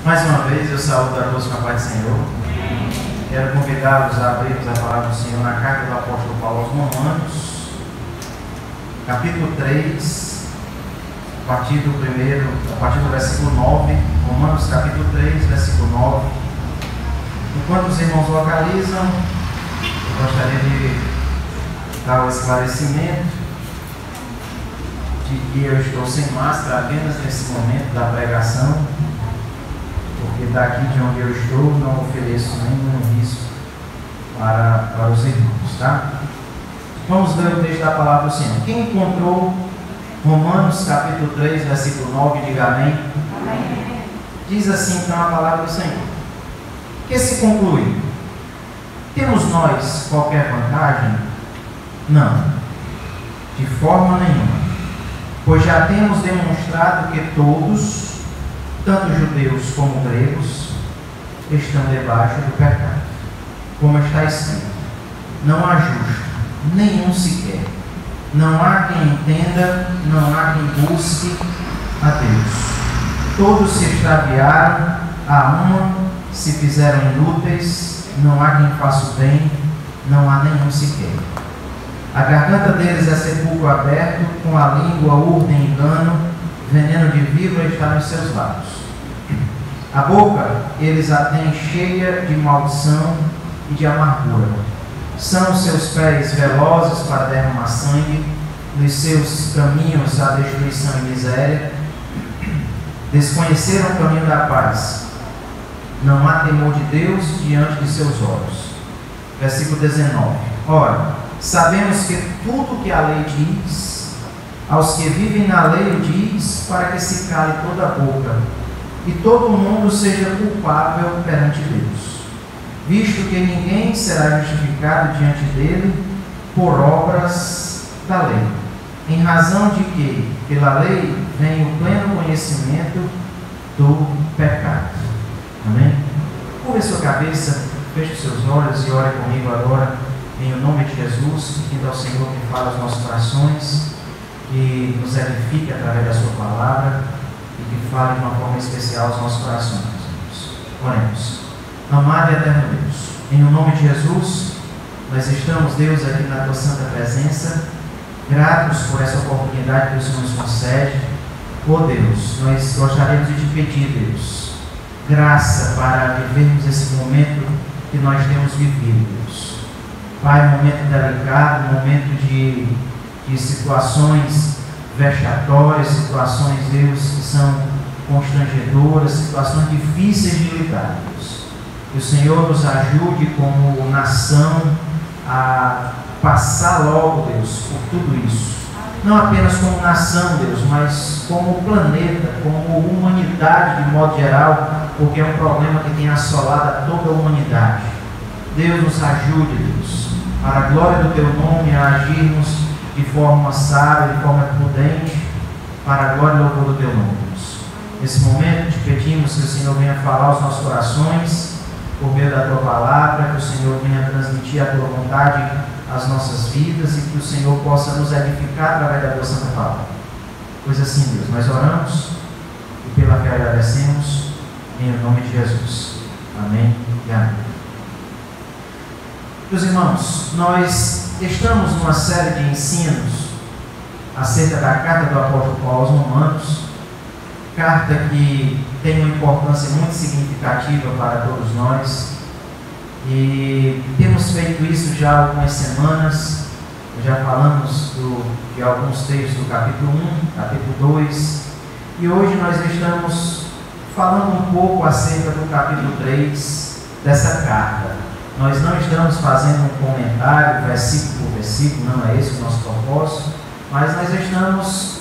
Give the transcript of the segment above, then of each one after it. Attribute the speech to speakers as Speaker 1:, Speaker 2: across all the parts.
Speaker 1: Mais uma vez eu saúdo a todos com a paz do Senhor. Quero convidá-los a abrirmos a palavra do Senhor na carta do apóstolo Paulo aos Romanos, capítulo 3, a partir do versículo 9. Romanos capítulo 3, versículo 9. Enquanto os irmãos localizam, eu gostaria de dar o esclarecimento de que eu estou sem máscara apenas nesse momento da pregação, porque daqui de onde eu estou não ofereço nenhum risco para os irmãos, tá? Vamos ler o texto da palavra do Senhor. Quem encontrou Romanos capítulo 3, versículo 9, diga amém. Amém. Diz assim então a palavra do Senhor: que se conclui? Temos nós qualquer vantagem? Não, de forma nenhuma, pois já temos demonstrado que todos, tanto judeus como gregos, estão debaixo do pecado. Como está escrito: não há justo, nenhum sequer. Não há quem entenda, não há quem busque a Deus. Todos se extraviaram, a uma se fizeram inúteis, não há quem faça o bem, não há nenhum sequer. A garganta deles é sepulcro aberto, com a língua urdem engano, veneno de víbora está nos seus lábios. A boca eles a têm cheia de maldição e de amargura. São os seus pés velozes para derramar sangue, nos seus caminhos a destruição e miséria. Desconheceram o caminho da paz. Não há temor de Deus diante de seus olhos. Versículo 19. Ora, sabemos que tudo que a lei diz, aos que vivem na lei o diz, para que se cale toda a boca e todo mundo seja culpável perante Deus, visto que ninguém será justificado diante dele por obras da lei, em razão de que pela lei vem o pleno conhecimento do pecado. Amém? Curva sua cabeça, feche os seus olhos e ore comigo agora, em nome de Jesus, pedindo ao Senhor que fale aos nossos corações, que nos edifique através da sua palavra e que fale de uma forma especial aos nossos corações. Oremos. Amado e eterno Deus, em nome de Jesus, nós estamos, Deus, aqui na tua santa presença, gratos por essa oportunidade que o Senhor nos concede. Oh Deus, nós gostaríamos de te pedir, Deus, graça para vivermos esse momento que nós temos vivido, Deus. Pai, momento delicado, momento de situações vexatórias, situações, Deus, que são constrangedoras, situações difíceis de lidar, Deus. Que o Senhor nos ajude como nação a passar logo, Deus, por tudo isso. Não apenas como nação, Deus, mas como planeta, como humanidade de modo geral, porque é um problema que tem assolado a toda a humanidade. Deus, nos ajude, Deus, para a glória do teu nome, a agirmos de forma sábia, de forma prudente, para a glória e louvor do teu nome, Deus. Nesse momento te pedimos que o Senhor venha falar aos nossos corações por meio da tua palavra, que o Senhor venha transmitir a tua vontade às nossas vidas e que o Senhor possa nos edificar através da tua santa palavra. Pois assim, Deus, nós oramos e pela fé agradecemos, em nome de Jesus. Amém e amém. Meus irmãos, nós estamos numa série de ensinos acerca da carta do apóstolo Paulo aos Romanos, carta que tem uma importância muito significativa para todos nós, e temos feito isso já há algumas semanas. Já falamos de alguns textos do capítulo 1, capítulo 2, e hoje nós estamos falando um pouco acerca do capítulo 3 dessa carta. Nós não estamos fazendo um comentário versículo por versículo, não é esse o nosso propósito, mas nós estamos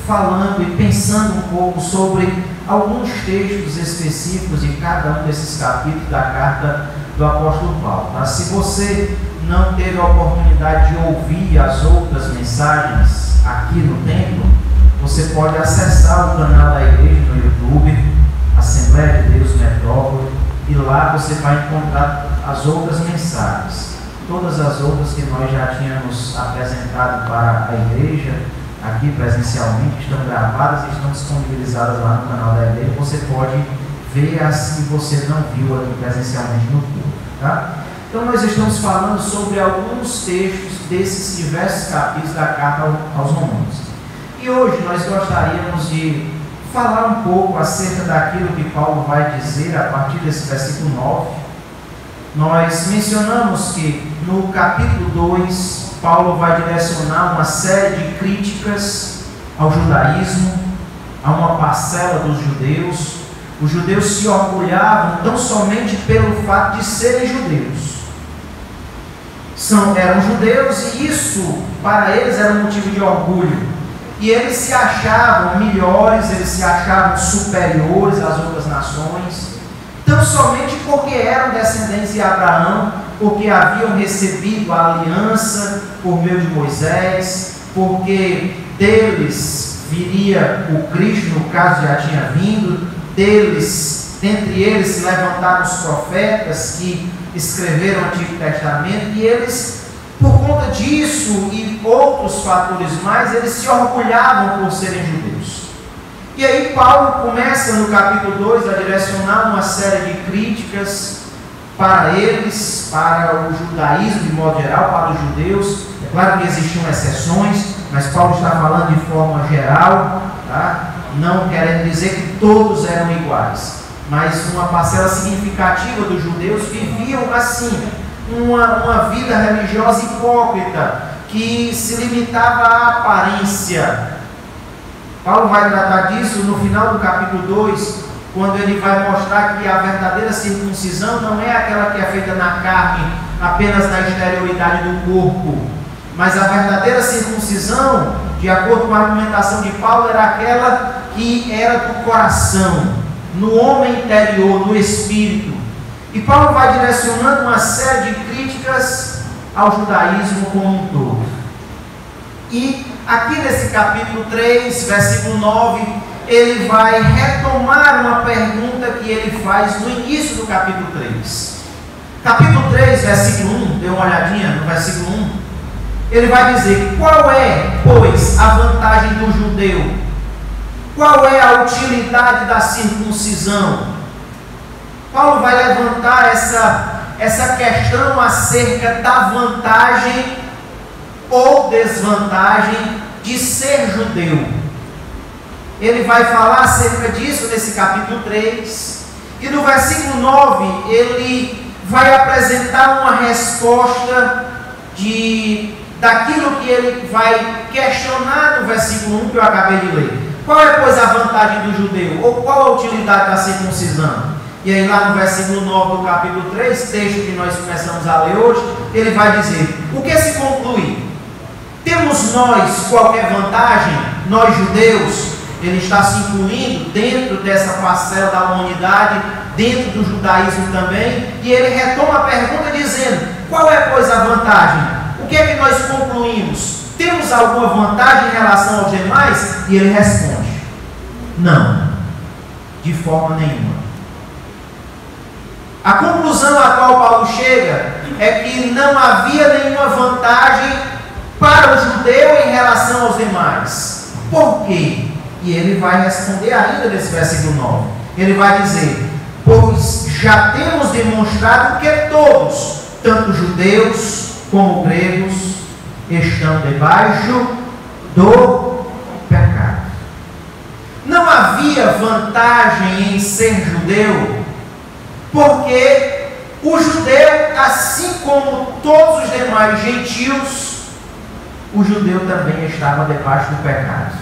Speaker 1: falando e pensando um pouco sobre alguns textos específicos de cada um desses capítulos da carta do apóstolo Paulo. Mas se você não teve a oportunidade de ouvir as outras mensagens aqui no templo, você pode acessar o canal da igreja no YouTube, Assembleia de Deus Metrópole, e lá você vai encontrar as outras mensagens. Todas as outras que nós já tínhamos apresentado para a igreja, aqui presencialmente, estão gravadas e estão disponibilizadas lá no canal da igreja. Você pode ver as que você não viu aqui presencialmente no culto, tá? Então nós estamos falando sobre alguns textos desses diversos capítulos da carta aos Romanos. E hoje nós gostaríamos de falar um pouco acerca daquilo que Paulo vai dizer a partir desse versículo 9. Nós mencionamos que no capítulo 2, Paulo vai direcionar uma série de críticas ao judaísmo, a uma parcela dos judeus. Os judeus se orgulhavam tão somente pelo fato de serem judeus. Eram judeus e isso para eles era um motivo de orgulho. E eles se achavam melhores, eles se achavam superiores às outras nações, tão somente porque eram descendentes de Abraão, porque haviam recebido a aliança por meio de Moisés, porque deles viria o Cristo, no caso já tinha vindo, dentre eles se levantaram os profetas que escreveram o Antigo Testamento, e eles, por conta disso e outros fatores mais, eles se orgulhavam por serem judeus. E aí Paulo começa no capítulo 2 a direcionar uma série de críticas para eles, para o judaísmo de modo geral, para os judeus. É claro que existiam exceções, mas Paulo está falando de forma geral, tá? Não querendo dizer que todos eram iguais, mas uma parcela significativa dos judeus viviam assim, uma vida religiosa hipócrita, que se limitava à aparência. Paulo vai tratar disso no final do capítulo 2, quando ele vai mostrar que a verdadeira circuncisão não é aquela que é feita na carne, apenas na exterioridade do corpo, mas a verdadeira circuncisão, de acordo com a argumentação de Paulo, era aquela que era do coração, no homem interior, no espírito. E Paulo vai direcionando uma série de críticas ao judaísmo como um todo. E aqui nesse capítulo 3, versículo 9, ele vai retomar uma pergunta que ele faz no início do capítulo 3. Capítulo 3, versículo 1, dê uma olhadinha no versículo 1. Ele vai dizer: qual é, pois, a vantagem do judeu? Qual é a utilidade da circuncisão? Paulo vai levantar essa questão acerca da vantagem ou desvantagem de ser judeu. Ele vai falar acerca disso nesse capítulo 3. E no versículo 9, ele vai apresentar uma resposta daquilo que ele vai questionar no versículo 1 que eu acabei de ler. Qual é, pois, a vantagem do judeu? Ou qual a utilidade da circuncisão? E aí lá no versículo 9 do capítulo 3, texto que nós começamos a ler hoje, ele vai dizer: o que se conclui? Temos nós qualquer vantagem? Nós judeus? Ele está se incluindo dentro dessa parcela da humanidade, dentro do judaísmo também, e ele retoma a pergunta dizendo: qual é, pois, a vantagem? O que é que nós concluímos? Temos alguma vantagem em relação aos demais? E ele responde: não, de forma nenhuma. A conclusão a qual Paulo chega é que não havia nenhuma vantagem para o judeu em relação aos demais. Por quê? E ele vai responder ainda nesse versículo 9. Ele vai dizer: pois já temos demonstrado que todos, tanto judeus como gregos, estão debaixo do pecado. Não havia vantagem em ser judeu, porque o judeu, assim como todos os demais gentios, o judeu também estava debaixo do pecado.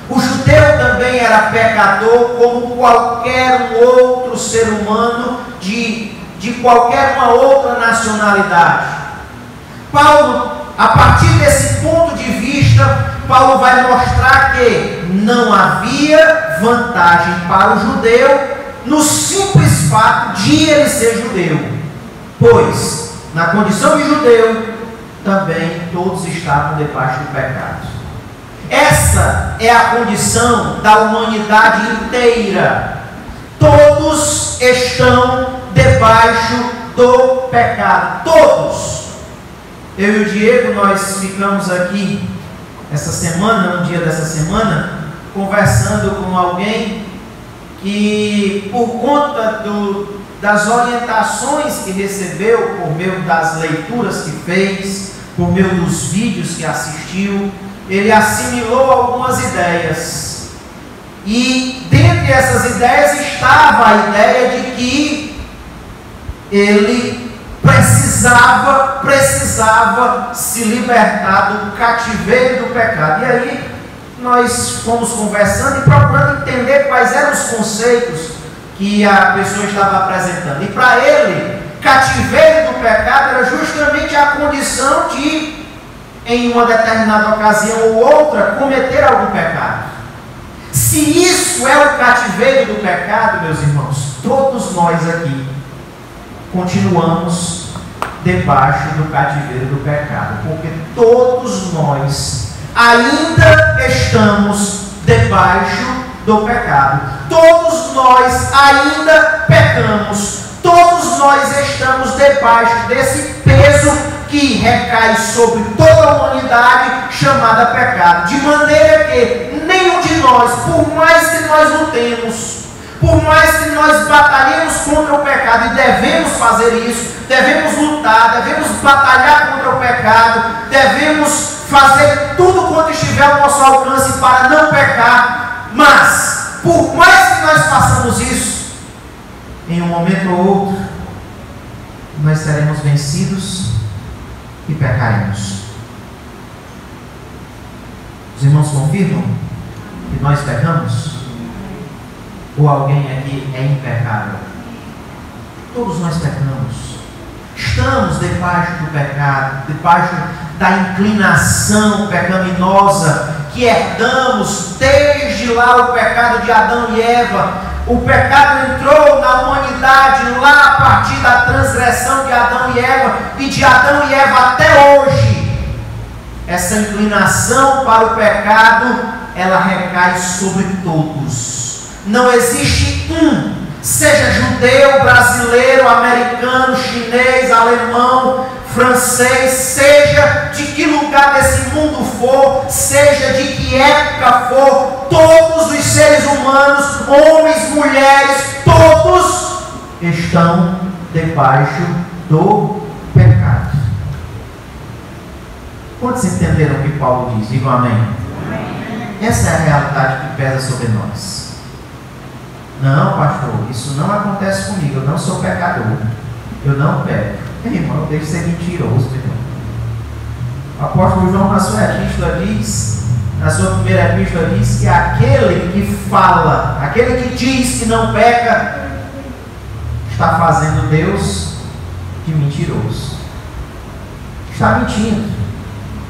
Speaker 1: O judeu também era pecador, como qualquer outro ser humano de qualquer uma outra nacionalidade. Paulo, a partir desse ponto de vista, Paulo vai mostrar que não havia vantagem para o judeu no simples fato de ele ser judeu, pois na condição de judeu também todos estavam debaixo do pecado. Essa é a condição da humanidade inteira. Todos estão debaixo do pecado. Todos. Eu e o Diego, nós ficamos aqui essa semana, um dia dessa semana, conversando com alguém e por conta das orientações que recebeu, por meio das leituras que fez, por meio dos vídeos que assistiu, ele assimilou algumas ideias. E dentre essas ideias estava a ideia de que ele precisava se libertar do cativeiro do pecado. E aí nós fomos conversando e procurando entender quais eram os conceitos que a pessoa estava apresentando. E para ele, cativeiro do pecado era justamente a condição de, em uma determinada ocasião ou outra, cometer algum pecado. Se isso é o cativeiro do pecado, meus irmãos, todos nós aqui continuamos debaixo do cativeiro do pecado, porque todos nós ainda estamos debaixo do pecado. Todos nós ainda pecamos. Todos nós estamos debaixo desse peso que recai sobre toda a humanidade, chamada pecado. De maneira que nenhum de nós, por mais que nós lutemos, por mais que nós batalhemos contra o pecado, e devemos fazer isso, devemos lutar, devemos batalhar contra o pecado, devemos fazer tudo quanto estiver ao nosso alcance para não pecar, mas, por mais que nós façamos isso, em um momento ou outro, nós seremos vencidos e pecaremos. Os irmãos confirmam que nós pecamos? Ou alguém aqui é impecável? Todos nós pecamos. Estamos debaixo do pecado, debaixo da inclinação pecaminosa que herdamos desde lá o pecado de Adão e Eva. O pecado entrou na humanidade lá a partir da transgressão de Adão e Eva, e de Adão e Eva até hoje. Essa inclinação para o pecado, ela recai sobre todos. Não existe seja judeu, brasileiro, americano, chinês, alemão, francês, seja de que lugar desse mundo for, seja de que época for, todos os seres humanos, homens, mulheres, todos estão debaixo do pecado. Quantos entenderam o que Paulo diz? Digam amém. Essa é a realidade que pesa sobre nós. Não, pastor, isso não acontece comigo, eu não sou pecador, eu não peco. Irmão, deixe de ser mentiroso, irmão. O apóstolo João, na sua epístola, diz, na sua primeira epístola, diz que aquele que fala, aquele que diz que não peca, está fazendo Deus de mentiroso. Está mentindo.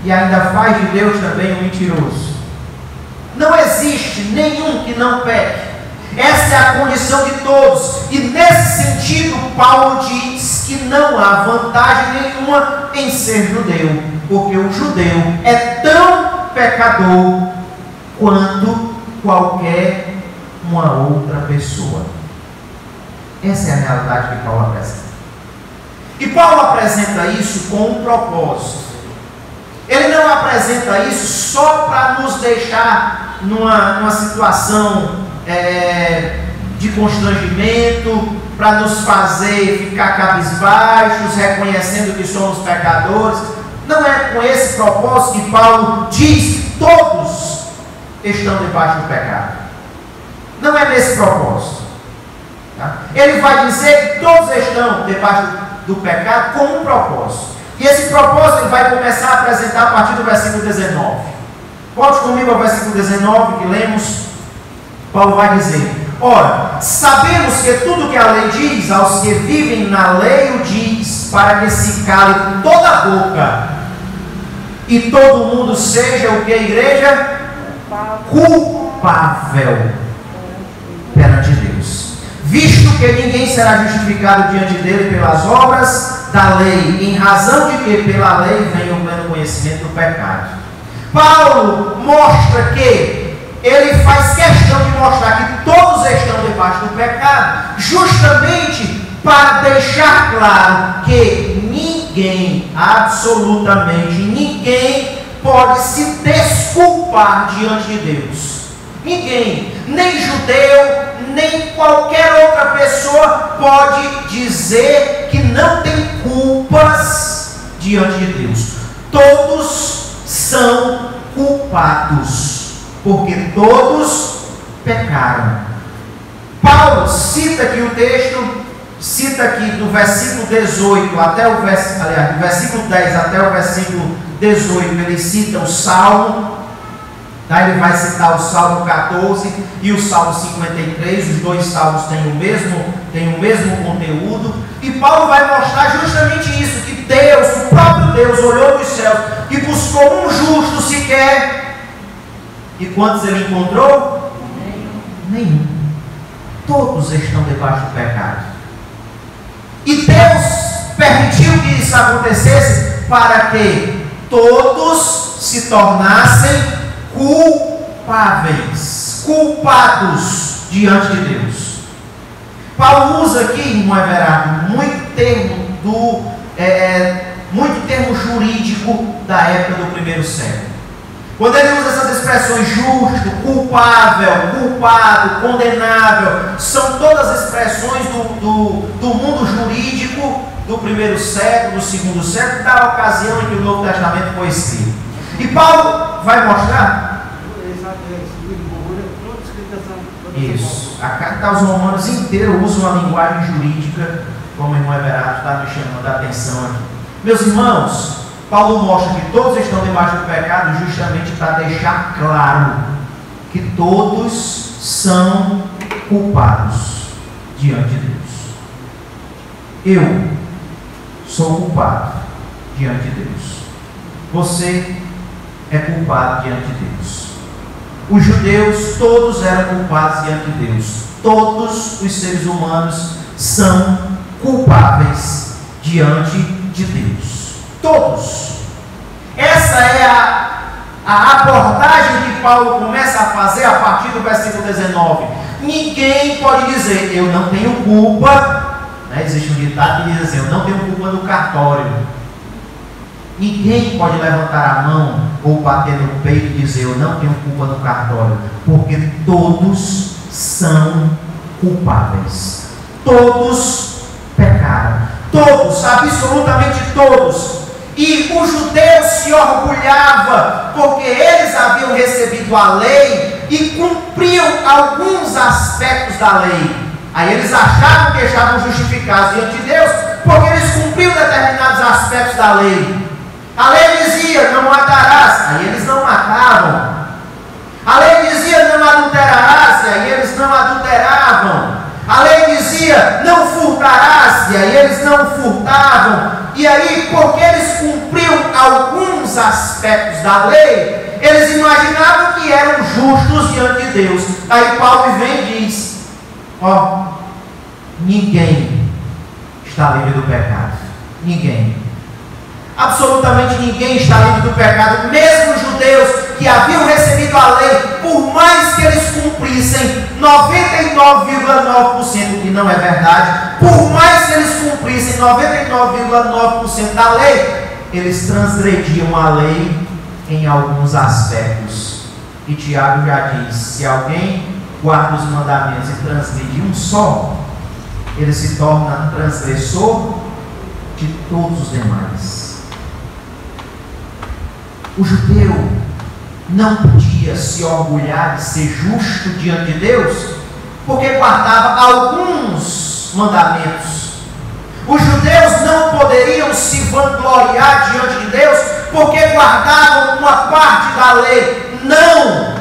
Speaker 1: E ainda faz de Deus também um mentiroso. Não existe nenhum que não peque. Essa é a condição de todos. E nesse sentido, Paulo diz que não há vantagem nenhuma em ser judeu, porque o judeu é tão pecador quanto qualquer uma outra pessoa. Essa é a realidade que Paulo apresenta. E Paulo apresenta isso com um propósito. Ele não apresenta isso só para nos deixar numa situação de constrangimento, para nos fazer ficar cabisbaixos, reconhecendo que somos pecadores. Não é com esse propósito que Paulo diz que todos estão debaixo do pecado. Não é nesse propósito. Tá? Ele vai dizer que todos estão debaixo do pecado com um propósito. E esse propósito ele vai começar a apresentar a partir do versículo 19. Volte comigo ao versículo 19 que lemos. Paulo vai dizer: ora, sabemos que tudo que a lei diz, aos que vivem na lei o diz, para que se cale toda a boca, e todo mundo seja o que a igreja? Culpável perante Deus. Visto que ninguém será justificado diante dele pelas obras da lei, em razão de que pela lei vem o pleno conhecimento do pecado. Paulo mostra que ele faz questão de mostrar que todos estão debaixo do pecado, justamente para deixar claro que ninguém, absolutamente ninguém, pode se desculpar diante de Deus. Ninguém, nem judeu, nem qualquer outra pessoa pode dizer que não tem culpas diante de Deus. Todos são culpados, porque todos pecaram. Paulo cita aqui o texto, cita aqui do versículo 18 até o versículo, aliás, do versículo 10 até o versículo 18, ele cita o Salmo, daí ele vai citar o Salmo 14 e o Salmo 53, os dois salmos têm o mesmo conteúdo, e Paulo vai mostrar justamente isso, que Deus, o próprio Deus, olhou dos céus e buscou um justo sequer, e quantos ele encontrou? Nenhum. Todos estão debaixo do pecado. E Deus permitiu que isso acontecesse para que todos se tornassem culpáveis, culpados diante de Deus. Paulo usa aqui, irmão Everardo, muito termo jurídico da época do primeiro século. Quando ele usa essas expressões justo, culpável, culpado, condenável, são todas expressões do mundo jurídico do primeiro século, do segundo século, da ocasião em que o Novo Testamento foi escrito. E Paulo vai mostrar isso. A carta aos Romanos inteira usa uma linguagem jurídica, como o irmão Everardo está me chamando a atenção aqui. Meus irmãos, Paulo mostra que todos estão debaixo do pecado justamente para deixar claro que todos são culpados diante de Deus. Eu sou culpado diante de Deus. Você é culpado diante de Deus. Os judeus todos eram culpados diante de Deus. Todos os seres humanos são culpáveis diante de Deus. Todos. Essa é a abordagem que Paulo começa a fazer a partir do versículo 19. Ninguém pode dizer, eu não tenho culpa. Existe um ditado que diz assim, eu não tenho culpa no cartório. Ninguém pode levantar a mão ou bater no peito e dizer, eu não tenho culpa no cartório. Porque todos são culpáveis. Todos pecaram. Todos, absolutamente todos. E o judeu se orgulhava porque eles haviam recebido a lei e cumpriam alguns aspectos da lei. Aí eles achavam que estavam justificados diante de Deus porque eles cumpriam determinados aspectos da lei. A lei dizia, não matarás, aí eles não matavam. A lei dizia, não adulterarás, e aí eles não adulteravam. A lei dizia, não furtarás, e aí eles não furtavam. E aí, porque eles cumpriam alguns aspectos da lei, eles imaginavam que eram justos diante de Deus. Aí Paulo vem e diz, ninguém está livre do pecado. Ninguém. Absolutamente ninguém está livre do pecado. Mesmo os judeus que haviam recebido a lei, por mais que eles cumprissem 99,9%, que não é verdade, por mais que eles cumprissem 99,9% da lei, eles transgrediam a lei em alguns aspectos. E Tiago já diz, se alguém guarda os mandamentos e transgride um só, ele se torna transgressor de todos os demais. O judeu não podia se orgulhar de ser justo diante de Deus, porque guardava alguns mandamentos. Os judeus não poderiam se vangloriar diante de Deus, porque guardavam uma parte da lei. Não!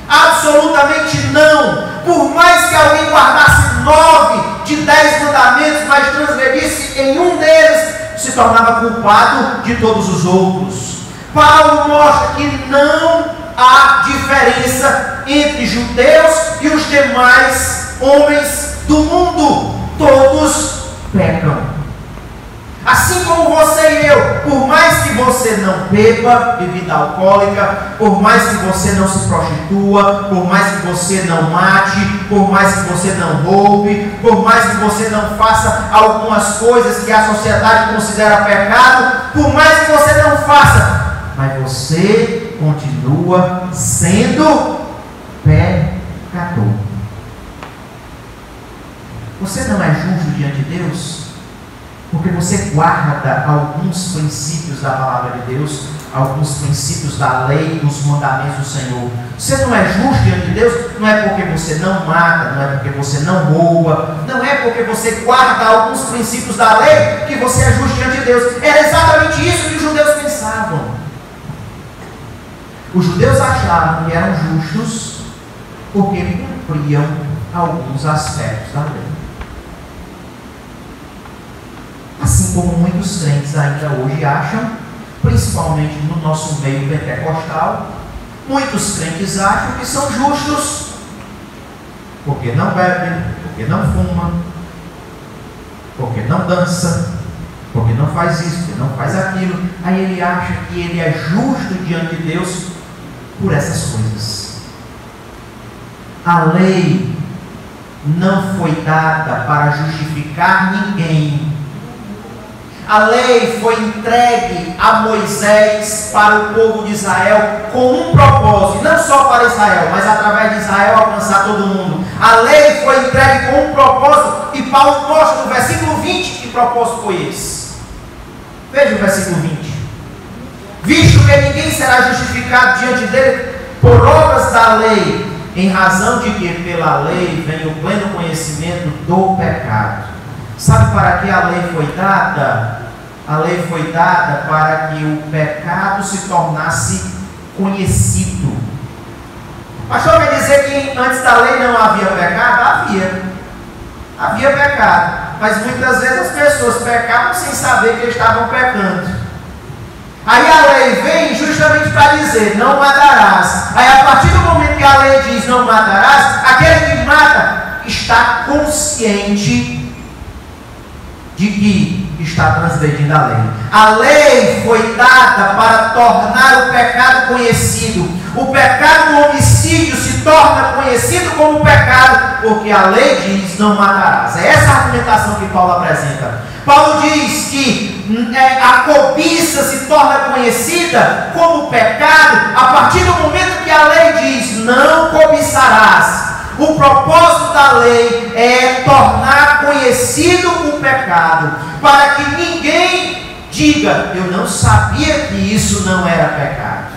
Speaker 1: Absolutamente não! Por mais que alguém guardasse 9 de 10 mandamentos, mas transgredisse em um deles, se tornava culpado de todos os outros. Paulo mostra que não há diferença entre judeus e os demais homens do mundo. Todos pecam. Assim como você e eu, por mais que você não beba bebida alcoólica, por mais que você não se prostitua, por mais que você não mate, por mais que você não roube, por mais que você não faça algumas coisas que a sociedade considera pecado, por mais que você não faça, mas você continua sendo pecador. Você não é justo diante de Deus? Porque você guarda alguns princípios da palavra de Deus, alguns princípios da lei, dos mandamentos do Senhor. Você não é justo diante de Deus, não é porque você não mata, não é porque você não rouba, não é porque você guarda alguns princípios da lei que você é justo diante de Deus. Era exatamente isso que os judeus pensavam. Os judeus achavam que eram justos porque cumpriam alguns aspectos da lei. Assim como muitos crentes ainda hoje acham, principalmente no nosso meio pentecostal, muitos crentes acham que são justos porque não bebem, porque não fumam, porque não dança, porque não faz isso, porque não faz aquilo. Aí ele acha que ele é justo diante de Deus por essas coisas. A lei não foi dada para justificar ninguém. A lei foi entregue a Moisés para o povo de Israel com um propósito, não só para Israel, mas através de Israel alcançar todo mundo. A lei foi entregue com um propósito, e Paulo mostra no versículo 20 que propósito foi esse. Veja o versículo 20. Visto que ninguém será justificado diante dele por obras da lei, em razão de que pela lei vem o pleno conhecimento do pecado. Sabe para que a lei foi dada? A lei foi dada para que o pecado se tornasse conhecido. Pastor, quer dizer que antes da lei não havia pecado? Havia. Havia pecado. Mas muitas vezes as pessoas pecavam sem saber que estavam pecando. Aí a lei vem justamente para dizer, não matarás. Aí a partir do momento que a lei diz não matarás, aquele que mata está consciente de que está transgredindo a lei. A lei foi dada para tornar o pecado conhecido. O pecado do homicídio se torna conhecido como pecado, porque a lei diz não matarás. É essa a argumentação que Paulo apresenta. Paulo diz que a cobiça se torna conhecida como pecado a partir do momento que a lei diz não cobiçarás. O propósito da lei é tornar conhecido o pecado, para que ninguém diga, eu não sabia que isso não era pecado.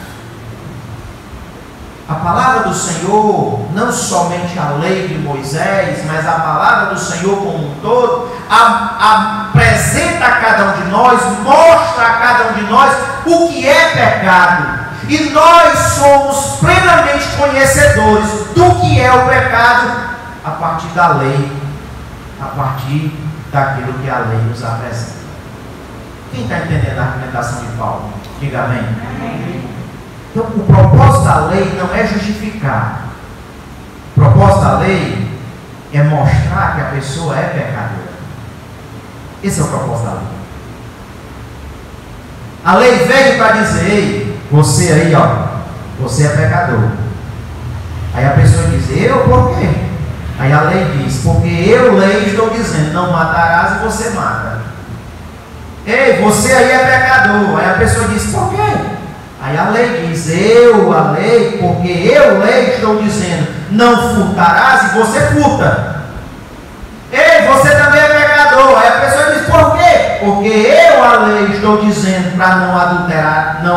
Speaker 1: A palavra do Senhor, não somente a lei de Moisés, mas a palavra do Senhor como um todo, apresenta a cada um de nós, mostra a cada um de nós o que é pecado. E nós somos plenamente conhecedores do que é o pecado a partir da lei, a partir daquilo que a lei nos apresenta. Quem está entendendo a argumentação de Paulo? Diga amém. Amém. Então, o propósito da lei não é justificar. O propósito da lei é mostrar que a pessoa é pecadora. Esse é o propósito da lei. A lei veio para dizer, ei, você aí, ó, você é pecador. Aí a pessoa diz, eu por quê? Aí a lei diz, porque eu, lei, estou dizendo, não matarás e você mata. Ei, você aí é pecador. Aí a pessoa diz, por quê? Aí a lei diz, eu, a lei, porque eu, lei, estou dizendo, não furtarás e você furta. Ei, você também é pecador. Aí a pessoa diz, por quê? Porque eu, a lei, estou dizendo para não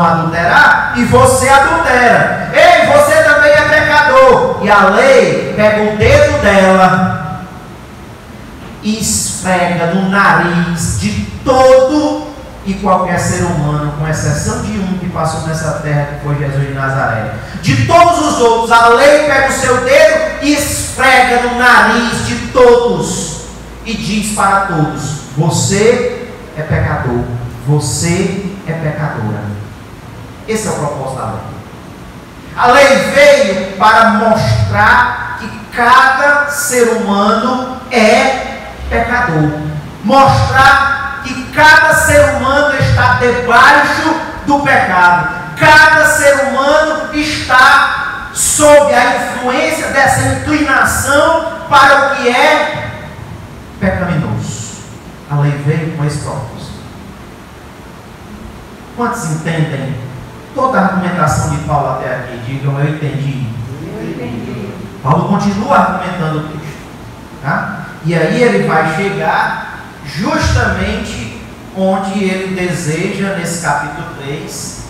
Speaker 1: adulterar e você adultera. Ei, você também é pecador. E a lei pega o dedo dela e esfrega no nariz de todo e qualquer ser humano, com exceção de um que passou nessa terra, que foi Jesus de Nazaré. De todos os outros, a lei pega o seu dedo e esfrega no nariz de todos e diz para todos, você é pecador, você é pecadora. Esse é o propósito da lei. A lei veio para mostrar que cada ser humano é pecador, mostrar que cada ser humano está debaixo do pecado, cada ser humano está sob a influência dessa inclinação para o que é pecaminoso. A lei veio com esse propósito. Quantos entendem toda a argumentação de Paulo até aqui? Digam, eu entendi. Paulo continua argumentando o texto. Tá? E aí ele vai chegar justamente onde ele deseja, nesse capítulo 3,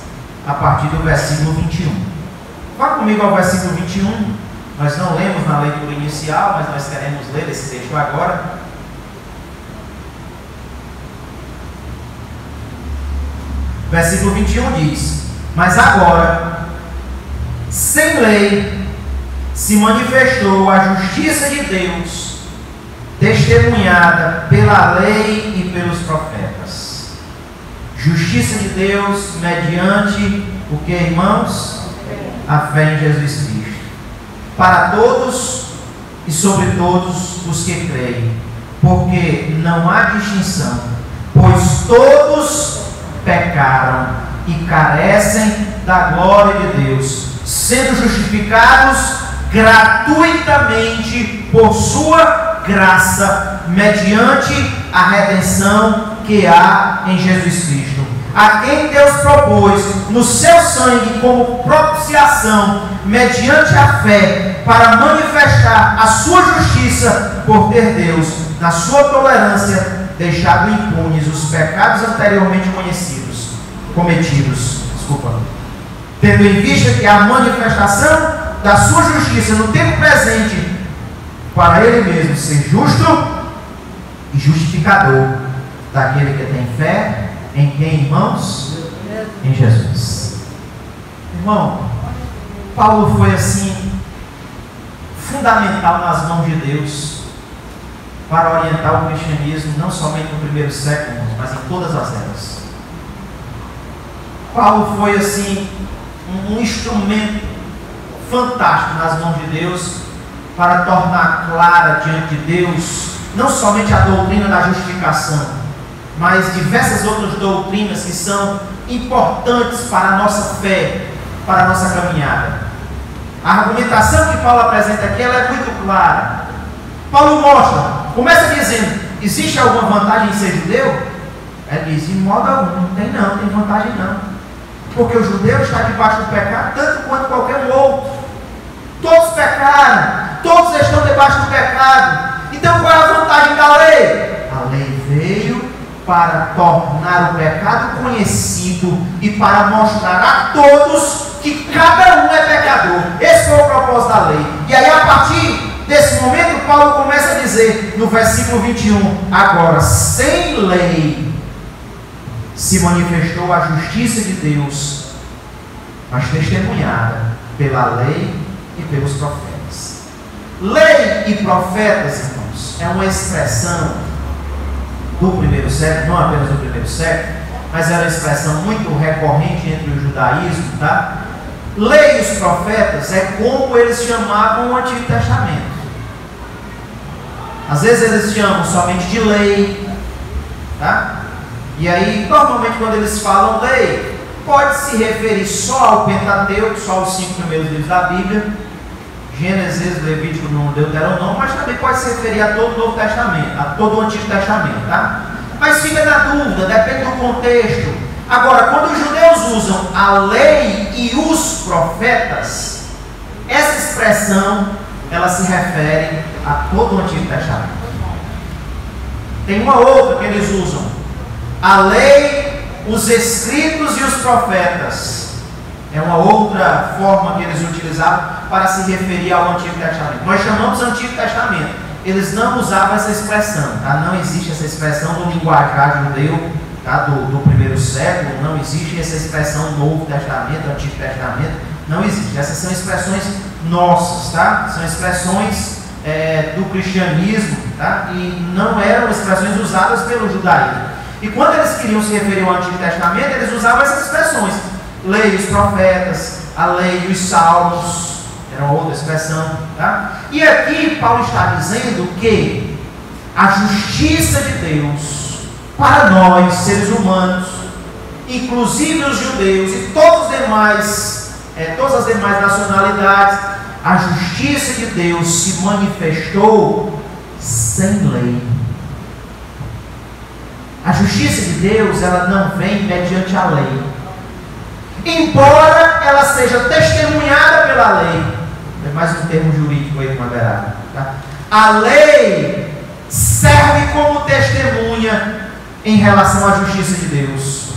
Speaker 1: a partir do versículo 21. Vá comigo ao versículo 21. Nós não lemos na leitura inicial, mas nós queremos ler esse texto agora. Versículo 21 diz: mas agora, sem lei, se manifestou a justiça de Deus, testemunhada pela lei e pelos profetas. Justiça de Deus mediante o que, irmãos? A fé em Jesus Cristo. Para todos e sobre todos os que creem, porque não há distinção, pois todos pecaram e carecem da glória de Deus, sendo justificados gratuitamente por sua graça, mediante a redenção que há em Jesus Cristo, a quem Deus propôs no seu sangue como propiciação, mediante a fé, para manifestar a sua justiça, por ter Deus, na sua tolerância, deixado impunes os pecados anteriormente cometidos, tendo em vista que a manifestação da sua justiça no tempo presente, para ele mesmo ser justo e justificador daquele que tem fé em quem, irmãos? Em Jesus. Irmão, Paulo foi assim fundamental nas mãos de Deus para orientar o cristianismo, não somente no primeiro século, mas em todas as eras. Paulo foi assim um instrumento fantástico nas mãos de Deus para tornar clara diante de Deus não somente a doutrina da justificação, mas diversas outras doutrinas que são importantes para a nossa fé, para a nossa caminhada. A argumentação que Paulo apresenta aqui, ela é muito clara. Paulo mostra, começa dizendo: existe alguma vantagem em ser judeu? Ele diz: de modo algum, não tem vantagem não. Porque o judeu está debaixo do pecado tanto quanto qualquer outro. Todos pecaram, todos estão debaixo do pecado. Então qual é a vantagem da lei? A lei veio para tornar o pecado conhecido e para mostrar a todos que cada um é pecador. Esse foi o propósito da lei. E aí, a partir desse momento, Paulo começa a dizer no versículo 21: agora, sem lei se manifestou a justiça de Deus, mas testemunhada pela lei e pelos profetas. Lei e profetas, irmãos, é uma expressão do primeiro século, não apenas do primeiro século, mas é uma expressão muito recorrente entre o judaísmo, tá? Lei e os profetas é como eles chamavam o Antigo Testamento. Às vezes eles chamam somente de lei, tá? E aí, normalmente, quando eles falam lei, pode se referir só ao Pentateuco, só aos 5 primeiros livros da Bíblia, Gênesis, Levítico, Deuteronômio, mas também pode se referir a todo o Novo Testamento, a todo o Antigo Testamento, tá? Mas fica na dúvida, depende do contexto. Agora, quando os judeus usam a lei e os profetas, essa expressão, ela se refere a todo o Antigo Testamento. Tem uma outra que eles usam: a lei, os escritos e os profetas. É uma outra forma que eles utilizavam para se referir ao Antigo Testamento. Nós chamamos Antigo Testamento. Eles não usavam essa expressão, tá? Não existe essa expressão do linguajar judeu, tá? do primeiro século. Não existe essa expressão Novo Testamento, Antigo Testamento. Não existe. Essas são expressões nossas, tá? São expressões do cristianismo, tá? E não eram expressões usadas pelo judaísmo. E quando eles queriam se referir ao Antigo Testamento, eles usavam essas expressões: lei e os profetas, a lei e os salmos, era uma outra expressão, tá? E aqui Paulo está dizendo que a justiça de Deus para nós, seres humanos, inclusive os judeus e todos os demais, todas as demais nacionalidades, a justiça de Deus se manifestou sem lei. A justiça de Deus, ela não vem mediante a lei, embora ela seja testemunhada pela lei. É mais um termo jurídico aí, Maderado, tá? A lei testemunha em relação à justiça de Deus.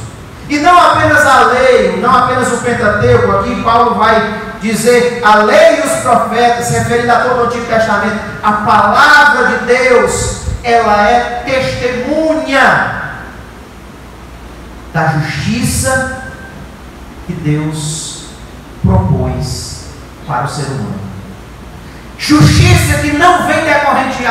Speaker 1: E não apenas a lei, não apenas o Pentateuco, aqui Paulo vai dizer a lei e os profetas, referindo a todo o Antigo Testamento, a palavra de Deus, ela é testemunha da justiça que Deus propôs para o ser humano. Justiça que não vem decorrente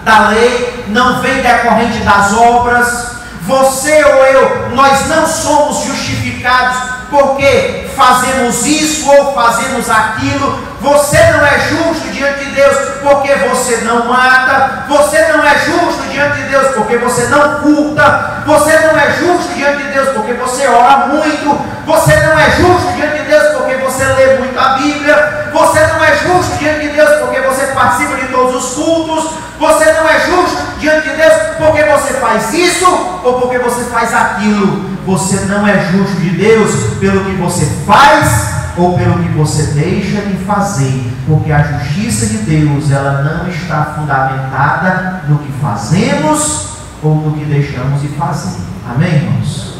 Speaker 1: da lei, não vem decorrente das obras. Você ou eu, nós não somos justificados porque fazemos isso ou fazemos aquilo. Você não é justo diante de Deus porque você não mata. Você não é justo diante de Deus porque você não furta. Você não é justo diante de Deus porque você ora muito. Você não é justo diante de Deus porque você lê muito a Bíblia. Você não é justo diante de Deus porque você participa de todos os cultos. Você não é justo diante de Deus porque você faz isso ou porque você faz aquilo. Você não é justo de Deus pelo que você faz ou pelo que você deixa de fazer, porque a justiça de Deus, ela não está fundamentada no que fazemos ou no que deixamos de fazer. Amém, irmãos?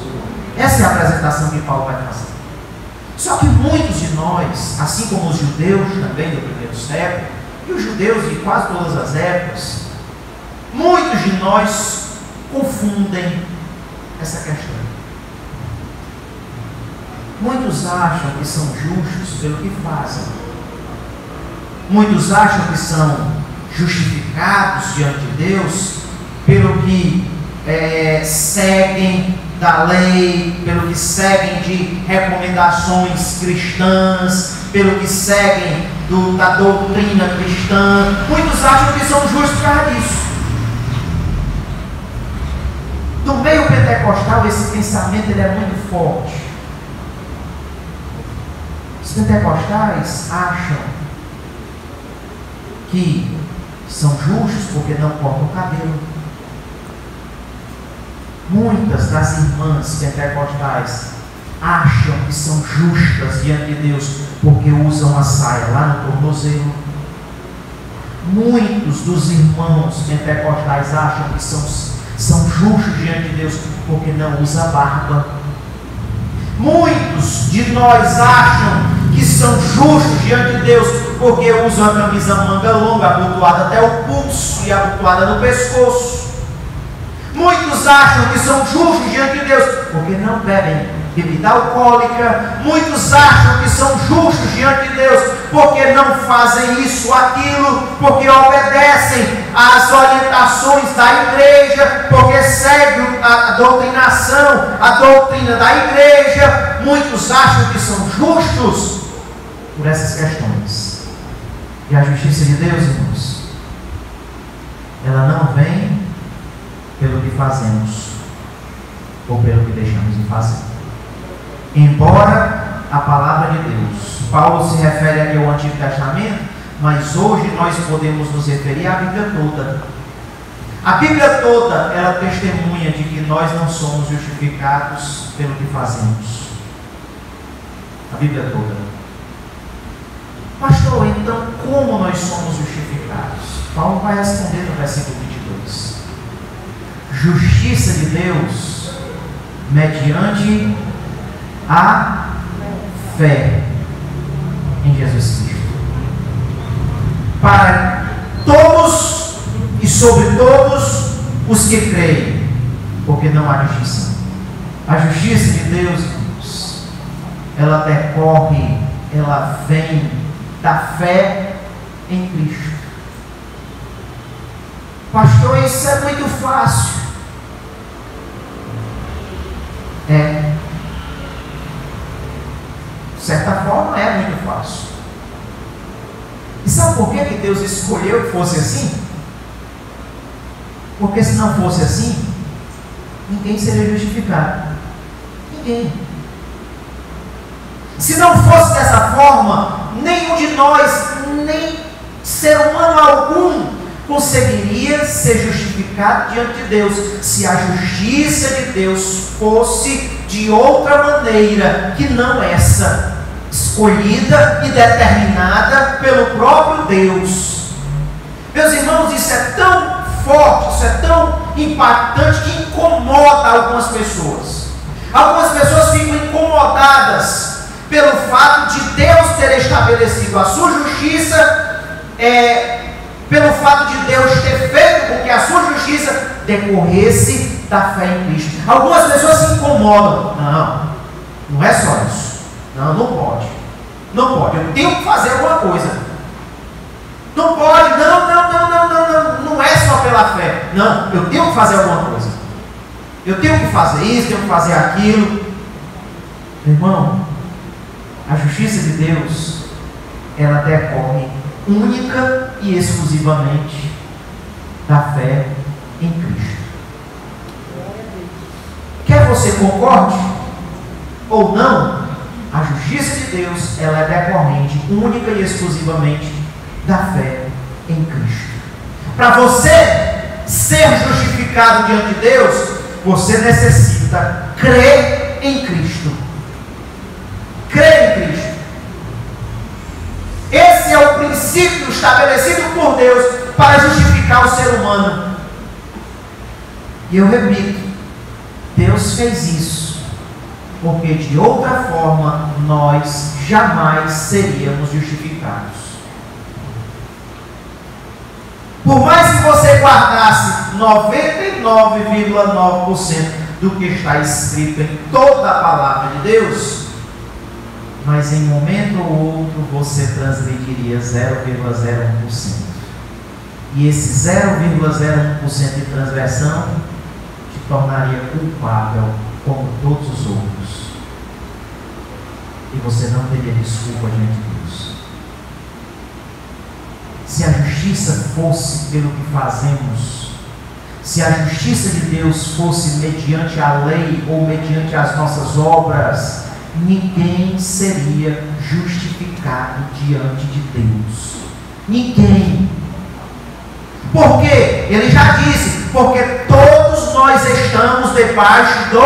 Speaker 1: Essa é a apresentação que Paulo vai fazer. Só que muitos de nós, assim como os judeus também do primeiro século, e os judeus de quase todas as épocas, muitos de nós confundem essa questão. Muitos acham que são justos pelo que fazem. Muitos acham que são justificados diante de Deus pelo que seguem da lei, pelo que seguem de recomendações cristãs, pelo que seguem da doutrina cristã. Muitos acham que são justos por causa disso. No meio pentecostal, esse pensamento ele é muito forte. Os pentecostais acham que são justos porque não cortam o cabelo. Muitas das irmãs pentecostais acham que são justas diante de Deus porque usam a saia lá no tornozelo. Muitos dos irmãos pentecostais acham que são justos diante de Deus porque não usam barba. Muitos de nós acham que são justos diante de Deus porque usam a camisa manga longa, abotoada até o pulso e abotoada no pescoço. Muitos acham que são justos diante de Deus porque não bebem bebida alcoólica. Muitos acham que são justos diante de Deus porque não fazem isso ou aquilo, porque obedecem às orientações da igreja, porque seguem a doutrinação, a doutrina da igreja. Muitos acham que são justos por essas questões. E a justiça de Deus, irmãos, ela não vem pelo que fazemos ou pelo que deixamos de fazer. Embora a palavra de Deus, Paulo se refere aqui ao Antigo Testamento, mas hoje nós podemos nos referir à Bíblia toda. A Bíblia toda, ela testemunha de que nós não somos justificados pelo que fazemos. A Bíblia toda. Pastor, então como nós somos justificados? Paulo vai responder no versículo 22. Justiça de Deus mediante a fé em Jesus Cristo, para todos e sobre todos os que creem, porque não há distinção. A justiça de Deus, irmãos, ela decorre, ela vem da fé em Cristo. Pastor, isso é muito fácil. De certa forma é muito fácil. E sabe por que Deus escolheu que fosse assim? Porque se não fosse assim, ninguém seria justificado. Ninguém. Se não fosse dessa forma, nenhum de nós, nem ser humano algum, conseguiria ser justificado diante de Deus, se a justiça de Deus fosse de outra maneira, que não essa, escolhida e determinada pelo próprio Deus. Meus irmãos, isso é tão forte, isso é tão impactante que incomoda algumas pessoas. Algumas pessoas ficam incomodadas pelo fato de Deus ter estabelecido a sua justiça, pelo fato de Deus ter feito com que a sua justiça decorresse da fé em Cristo. Algumas pessoas se incomodam. Não é só isso. Não pode. Não pode. Eu tenho que fazer alguma coisa. Não pode. Não é só pela fé. Não, eu tenho que fazer alguma coisa. Eu tenho que fazer isso, tenho que fazer aquilo. Irmão, a justiça de Deus, ela decorre única e exclusivamente da fé em Cristo. Quer você concorde ou não, a justiça de Deus, ela é decorrente única e exclusivamente da fé em Cristo. Para você ser justificado diante de Deus, você necessita crer em Cristo. Crer em Cristo. Esse é o princípio estabelecido por Deus para justificar o ser humano. E eu repito, Deus fez isso porque de outra forma nós jamais seríamos justificados. Por mais que você guardasse 99,9% do que está escrito em toda a palavra de Deus, mas em momento ou outro você transgrediria 0,01%. E esse 0,01% de transgressão te tornaria culpável como todos os outros. E você não teria desculpa diante de Deus. Se a justiça fosse pelo que fazemos, se a justiça de Deus fosse mediante a lei ou mediante as nossas obras, ninguém seria justificado diante de Deus. Ninguém. Por quê? Ele já disse, porque todos nós estamos debaixo do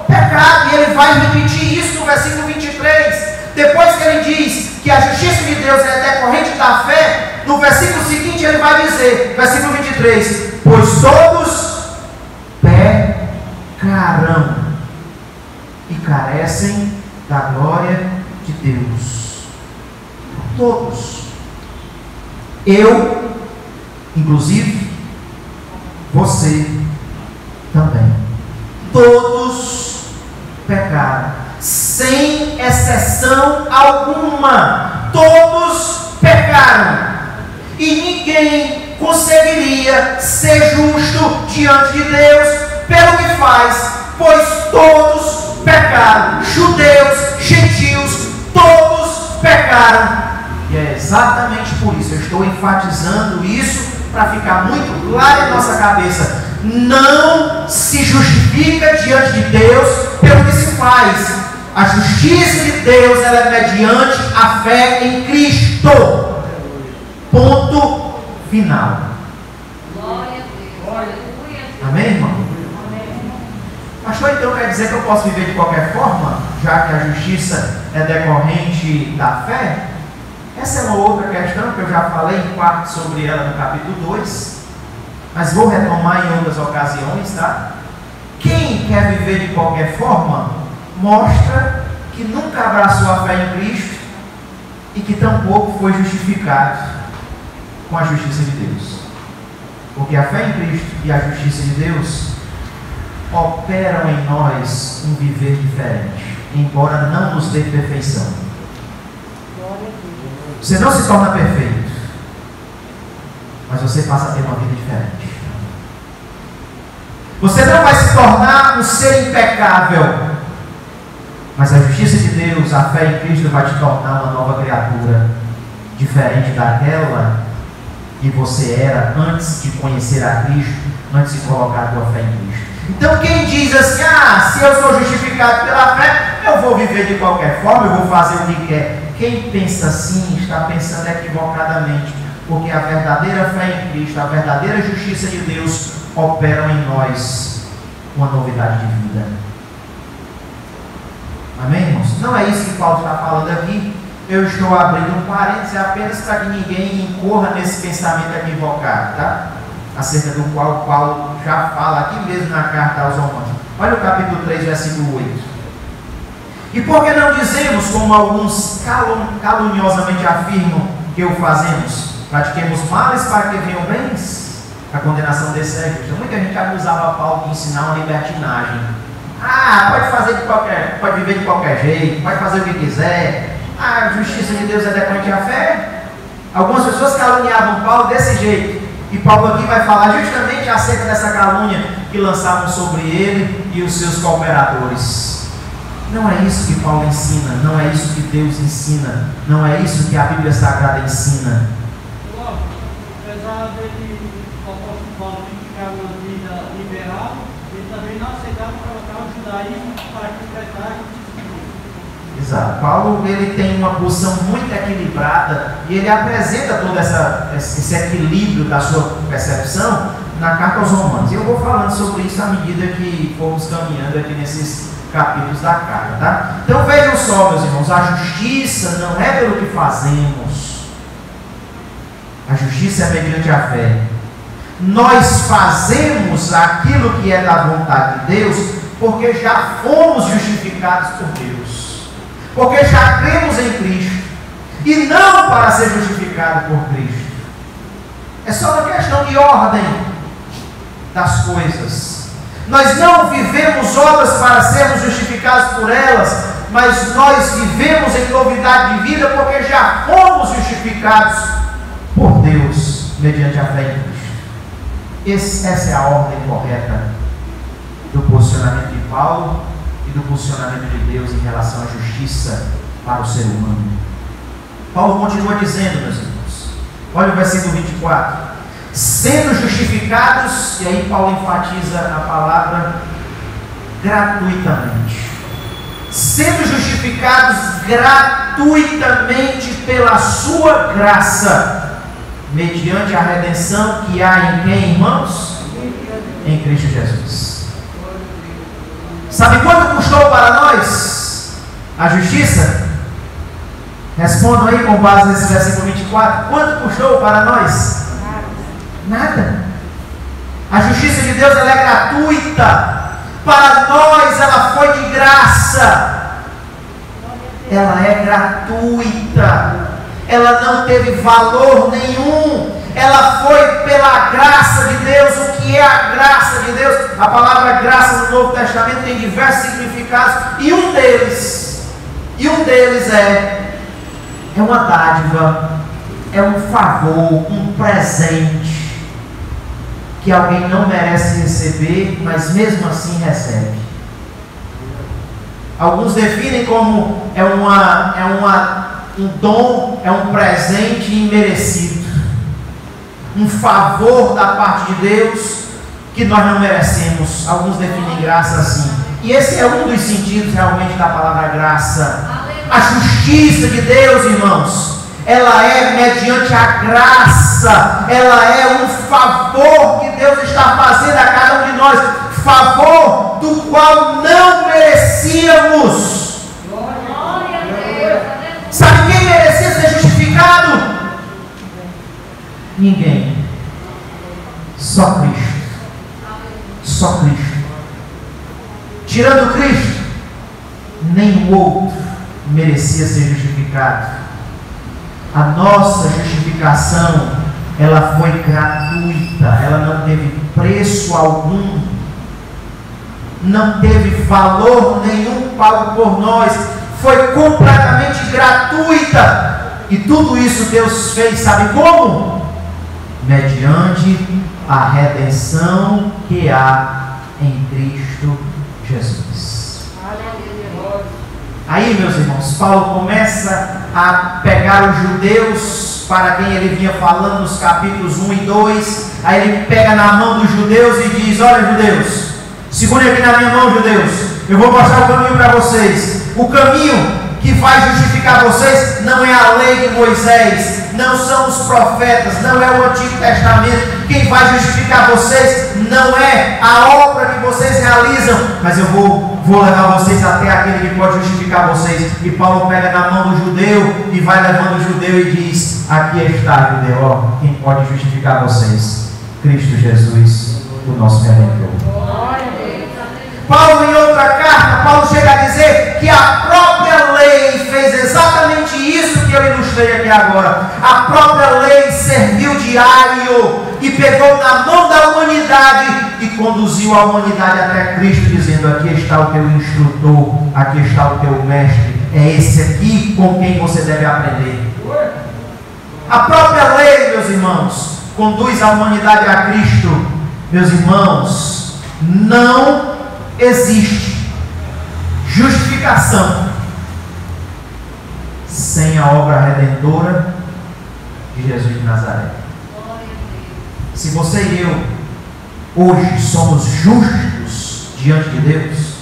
Speaker 1: pecado. E ele vai repetir isso no versículo 23. Depois que ele diz que a justiça de Deus é decorrente da fé, no versículo seguinte ele vai dizer, versículo 23, pois todos pecarão e carecem da glória de Deus. Todos. Eu, inclusive, você também. Todos pecaram, sem exceção alguma. Todos pecaram. E ninguém conseguiria ser justo diante de Deus pelo que faz, pois todos pecaram. Judeus, gentios, todos pecaram. E é exatamente por isso, eu estou enfatizando isso para ficar muito claro em nossa cabeça. Não se justifica diante de Deus pelo que se faz. A justiça de Deus, ela é mediante a fé em Cristo. Ponto final.
Speaker 2: Glória a Deus.
Speaker 1: Amém, irmão? Pastor, então quer dizer que eu posso viver de qualquer forma, já que a justiça é decorrente da fé? Essa é uma outra questão que eu já falei em parte sobre ela no capítulo 2, mas vou retomar em outras ocasiões, tá? Quem quer viver de qualquer forma, mostra que nunca abraçou a fé em Cristo e que tampouco foi justificado com a justiça de Deus. Porque a fé em Cristo e a justiça de Deus operam em nós um viver diferente, embora não nos dê perfeição. Você não se torna perfeito, mas você passa a ter uma vida diferente. Você não vai se tornar um ser impecável, mas a justiça de Deus, a fé em Cristo vai te tornar uma nova criatura, diferente daquela que você era antes de conhecer a Cristo, antes de colocar a tua fé em Cristo. Então quem diz assim, se eu sou justificado pela fé, eu vou viver de qualquer forma, eu vou fazer o que quer. Quem pensa assim está pensando equivocadamente, porque a verdadeira fé em Cristo, a verdadeira justiça de Deus operam em nós uma novidade de vida. Amém, irmãos? Não é isso que Paulo está falando aqui. Eu estou abrindo um parênteses apenas para que ninguém incorra nesse pensamento equivocado, tá? acerca do qual Paulo já fala aqui mesmo na carta aos Romanos. Olha o capítulo 3, versículo 8. E por que não dizemos, como alguns caluniosamente afirmam que o fazemos, pratiquemos males para que venham bens? A condenação desse é justa. Muita gente acusava Paulo de ensinar uma libertinagem. Pode fazer de qualquer, pode viver de qualquer jeito, pode fazer o que quiser. A justiça de Deus é decorrente à fé. Algumas pessoas caluniavam Paulo desse jeito. E Paulo aqui vai falar justamente acerca dessa calúnia que lançavam sobre ele e os seus cooperadores. Não é isso que Paulo ensina, não é isso que Deus ensina, não é isso que a Bíblia Sagrada ensina.
Speaker 3: Apesar dele, o apóstolo Paulo, criticar uma vida liberal, ele também não aceitava colocar o judaísmo para completar a justiça.
Speaker 1: Exato. Paulo ele tem uma posição muito equilibrada e ele apresenta todo esse equilíbrio da sua percepção na carta aos Romanos. E eu vou falando sobre isso à medida que formos caminhando aqui nesses capítulos da carta, tá? Então vejam só, meus irmãos, a justiça não é pelo que fazemos. A justiça é mediante a fé. Nós fazemos aquilo que é da vontade de Deus porque já fomos justificados por Deus. Porque já cremos em Cristo. E não para ser justificado por Cristo. É só uma questão de ordem das coisas. Nós não vivemos obras para sermos justificados por elas, mas nós vivemos em novidade de vida porque já fomos justificados por Deus mediante a fé em Cristo. Essa é a ordem correta do posicionamento de Paulo e do posicionamento de Deus em relação à justiça para o ser humano. Paulo continua dizendo, meus irmãos, olha o versículo 24: sendo justificados, e aí Paulo enfatiza a palavra gratuitamente, sendo justificados gratuitamente pela sua graça, mediante a redenção que há em quem, irmãos? Em Cristo Jesus. Sabe quanto custou para nós a justiça? Respondam aí com base nesse versículo 24. Quanto custou para nós? Nada. A justiça de Deus ela é gratuita. Para nós ela foi de graça. Ela é gratuita. Ela não teve valor nenhum. Ela foi pela graça de Deus. O que é a graça de Deus? A palavra graça no Novo Testamento tem diversos significados. E um deles é uma dádiva, é um favor, um presente que alguém não merece receber, mas mesmo assim recebe. Alguns definem como um dom, é um presente imerecido, um favor da parte de Deus que nós não merecemos. Alguns definem graça assim. E esse é um dos sentidos realmente da palavra graça. A justiça de Deus, irmãos, ela é mediante a graça, ela é um favor que Deus está fazendo a cada um de nós, favor do qual não merecíamos.
Speaker 2: Glória a Deus.
Speaker 1: Sabe quem merecia ser justificado? Ninguém. Só Cristo. Só Cristo. Tirando Cristo, nenhum outro merecia ser justificado. A nossa justificação, ela foi gratuita, ela não teve preço algum, não teve valor nenhum pago por nós, foi completamente gratuita. E tudo isso Deus fez, sabe como? Mediante a redenção que há em Cristo Jesus. Aí, meus irmãos, Paulo começa a pegar os judeus para quem ele vinha falando nos capítulos 1 e 2. Aí ele pega na mão dos judeus e diz: olha, judeus, segurem aqui na minha mão, judeus, eu vou mostrar o caminho para vocês. O caminho que vai justificar vocês não é a lei de Moisés, não são os profetas, não é o Antigo Testamento. Quem vai justificar vocês não é a obra que vocês realizam, mas eu vou levar vocês até aquele que pode justificar vocês. E Paulo pega na mão do judeu e vai levando o judeu e diz: aqui está, judeu, ó, quem pode justificar vocês. Cristo Jesus, o nosso Redentor. Paulo, em outra carta, Paulo chega a dizer que a própria lei fez exatamente isso que eu ilustrei aqui agora. A própria lei serviu de aio e pegou na mão da humanidade e conduziu a humanidade até Cristo, dizendo: aqui está o teu instrutor, aqui está o teu mestre, é esse aqui com quem você deve aprender. A própria lei, meus irmãos, conduz a humanidade a Cristo. Meus irmãos, não existe justificação sem a obra redentora de Jesus de Nazaré. Se você e eu hoje somos justos diante de Deus,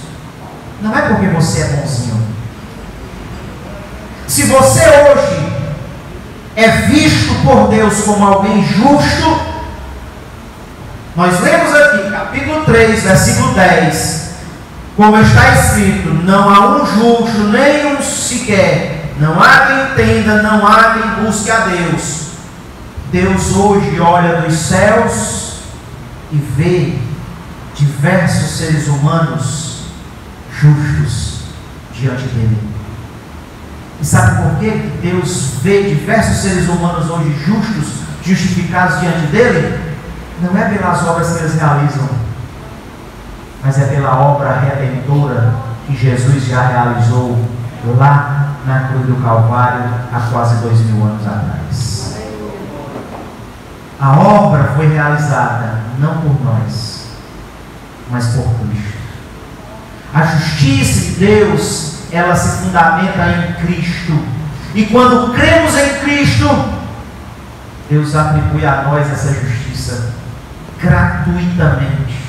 Speaker 1: não é porque você é bonzinho. Se você hoje é visto por Deus como alguém justo, nós lemos aqui, capítulo 3, versículo 10, como está escrito: não há um justo, nem um sequer, não há quem entenda, não há quem busque a Deus. Deus hoje olha dos céus e vê diversos seres humanos justos diante dele. E sabe por quê? Deus vê diversos seres humanos hoje justos, justificados diante dele? Não é pelas obras que eles realizam, mas é pela obra redentora que Jesus já realizou lá na cruz do Calvário há quase 2000 anos atrás. A obra foi realizada não por nós, mas por Cristo. A justiça de Deus, ela se fundamenta em Cristo. E quando cremos em Cristo, Deus atribui a nós essa justiça gratuitamente,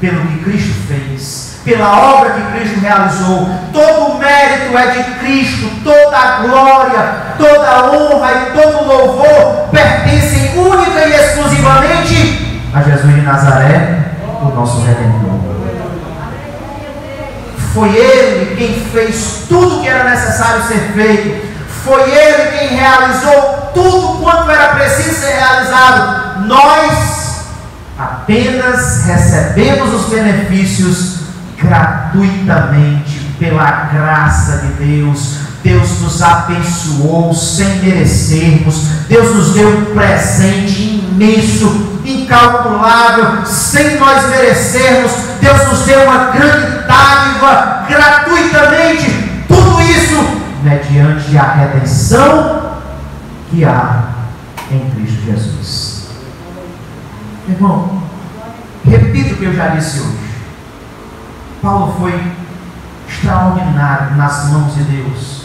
Speaker 1: pelo que Cristo fez, pela obra que Cristo realizou. Todo o mérito é de Cristo, toda a glória, toda a honra e todo o louvor pertencem única e exclusivamente a Jesus de Nazaré, o nosso Redentor. Foi Ele quem fez tudo que era necessário ser feito. Foi Ele quem realizou tudo quanto era preciso ser realizado. Nós apenas recebemos os benefícios gratuitamente, pela graça de Deus. Deus nos abençoou sem merecermos. Deus nos deu um presente imenso, incalculável, sem nós merecermos. Deus nos deu uma grande dádiva gratuitamente. Tudo isso mediante a redenção que há em Cristo Jesus. Irmão, repito o que eu já disse hoje. Paulo foi extraordinário nas mãos de Deus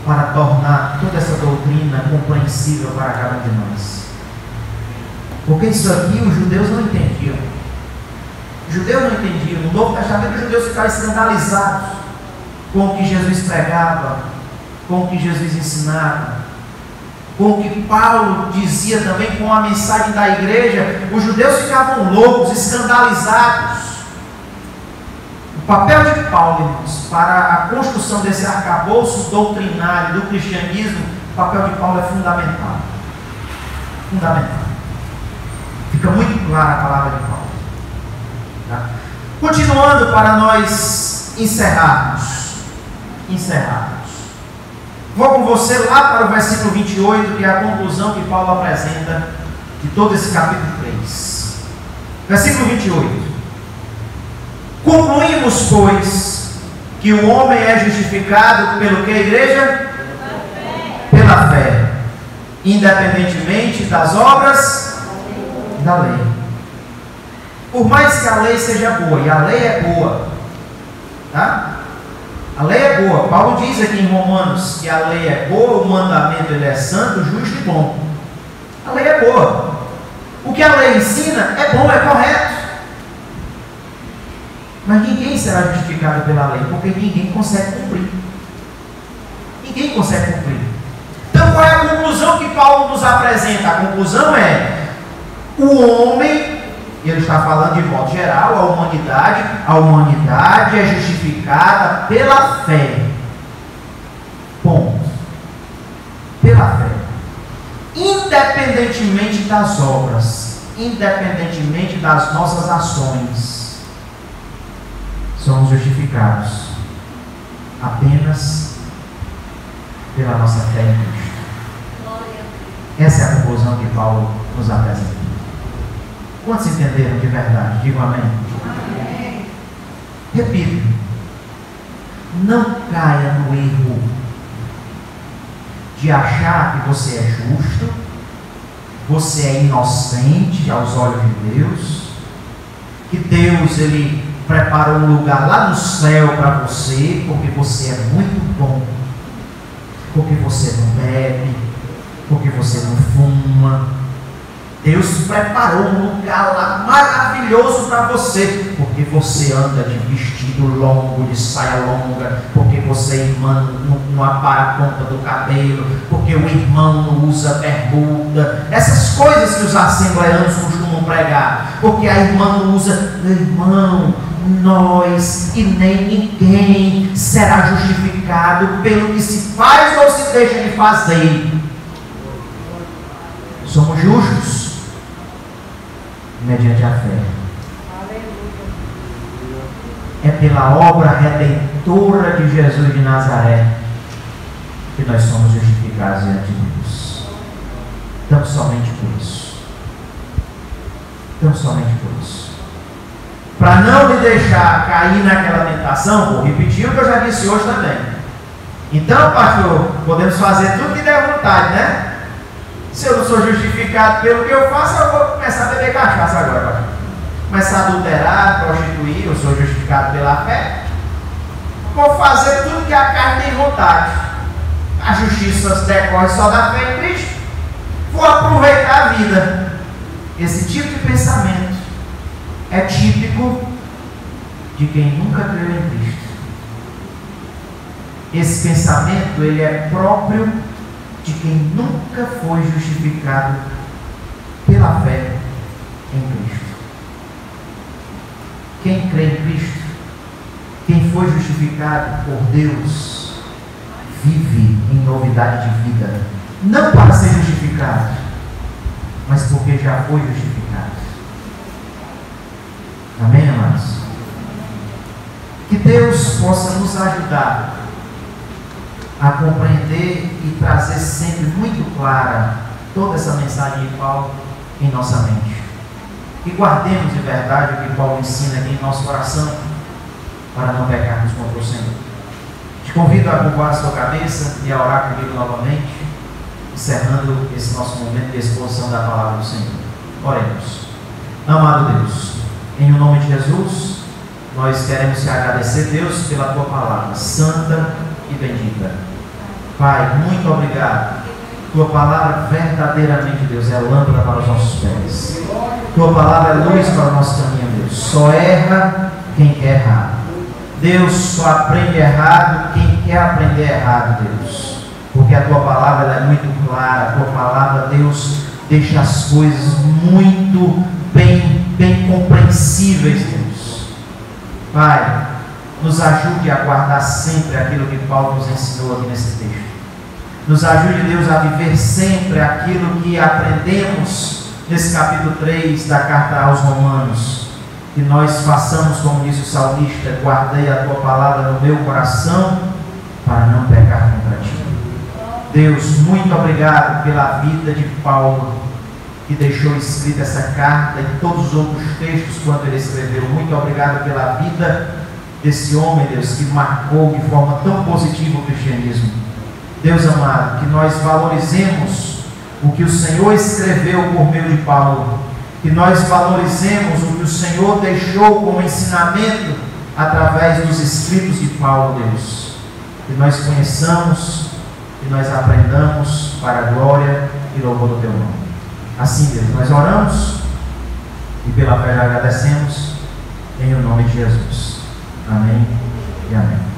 Speaker 1: para tornar toda essa doutrina compreensível para cada um de nós. Porque isso aqui os judeus não entendiam. Os judeus não entendiam. No Novo Testamento os judeus ficaram escandalizados com o que Jesus pregava, com o que Jesus ensinava, com o que Paulo dizia também, com a mensagem da igreja. Os judeus ficavam loucos, escandalizados. O papel de Paulo, irmãos, para a construção desse arcabouço doutrinário do cristianismo, o papel de Paulo é fundamental. Fundamental. Fica muito clara a palavra de Paulo. Tá? Continuando, para nós encerrarmos. Vou com você lá para o versículo 28, que é a conclusão que Paulo apresenta de todo esse capítulo 3. Versículo 28. Concluímos, pois, que o homem é justificado pelo que, igreja? Pela fé, independentemente das obras da lei. Por mais que a lei seja boa, e a lei é boa, tá? A lei é boa. Paulo diz aqui em Romanos que a lei é boa, o mandamento ele é santo, justo e bom. A lei é boa. O que a lei ensina é bom, é correto. Mas ninguém será justificado pela lei, porque ninguém consegue cumprir. Ninguém consegue cumprir. Então qual é a conclusão que Paulo nos apresenta? A conclusão é: o homem, e ele está falando de modo geral, a humanidade é justificada pela fé. Ponto. Pela fé. Independentemente das obras. independentemente das nossas ações, somos justificados apenas pela nossa fé em Cristo. Essa é a conclusão que Paulo nos apresenta. Quantos entenderam de verdade? Digam amém.
Speaker 2: Amém.
Speaker 1: Repito, não caia no erro de achar que você é justo, você é inocente aos olhos de Deus, que Deus ele preparou um lugar lá no céu para você, porque você é muito bom, porque você não bebe, porque você não fuma. Deus preparou um lugar lá maravilhoso para você, porque você anda de vestido longo, de saia longa, porque você, irmã, não apara a ponta do cabelo, porque o irmão não usa bermuda, essas coisas que os assembleanos costumam pregar, porque a irmã não usa. Meu irmão, nós e nem ninguém será justificado pelo que se faz ou se deixa de fazer. Somos justos mediante a fé. É pela obra redentora de Jesus de Nazaré que nós somos justificados diante de Deus. Tão somente por isso. Tão somente por isso. Para não me deixar cair naquela tentação, vou repetir o que eu já disse hoje também. Então, pastor, podemos fazer tudo que der vontade, né? Se eu não sou justificado pelo que eu faço, eu vou começar a beber cachaça agora, pastor. Começar a adulterar, prostituir, eu sou justificado pela fé. Vou fazer tudo que a carne tem vontade. A justiça decorre só da fé em Cristo. Vou aproveitar a vida. Esse tipo de pensamento é típico de quem nunca creu em Cristo. Esse pensamento ele é próprio de quem nunca foi justificado pela fé em Cristo. Quem crê em Cristo, quem foi justificado por Deus, vive em novidade de vida, não para ser justificado, mas porque já foi justificado. Amém, amados? Que Deus possa nos ajudar a compreender e trazer sempre muito clara toda essa mensagem de Paulo em nossa mente. E guardemos de verdade o que Paulo ensina aqui em nosso coração, para não pecarmos contra o Senhor. Te convido a curvar a sua cabeça e a orar comigo novamente, encerrando esse nosso momento de exposição da palavra do Senhor. Oremos. Amado Deus, em o nome de Jesus, nós queremos te agradecer, Deus, pela tua palavra santa e bendita. Pai, muito obrigado. Tua palavra verdadeiramente, Deus, é lâmpada para os nossos pés. Tua palavra é luz para o nosso caminho, Deus. Só erra quem quer errar. Deus, só aprende errado quem quer aprender errado, Deus. Porque a tua palavra ela é muito clara. A tua palavra, Deus, deixa as coisas muito bem compreensíveis, Deus. Pai, nos ajude a guardar sempre aquilo que Paulo nos ensinou aqui nesse texto. Nos ajude, Deus, a viver sempre aquilo que aprendemos nesse capítulo 3 da carta aos Romanos. Que nós façamos, como disse o salmista, guardei a tua palavra no meu coração para não pecar contra ti. Deus, muito obrigado pela vida de Paulo, que deixou escrita essa carta e todos os outros textos quando ele escreveu. Muito obrigado pela vida desse homem, Deus, que marcou de forma tão positiva o cristianismo. Deus amado, que nós valorizemos o que o Senhor escreveu por meio de Paulo, que nós valorizemos o que o Senhor deixou como ensinamento através dos escritos de Paulo, Deus. Que nós conheçamos, que nós aprendamos para a glória e louvor do teu nome. Assim, Deus, nós oramos e pela fé agradecemos em o nome de Jesus. Amém e amém.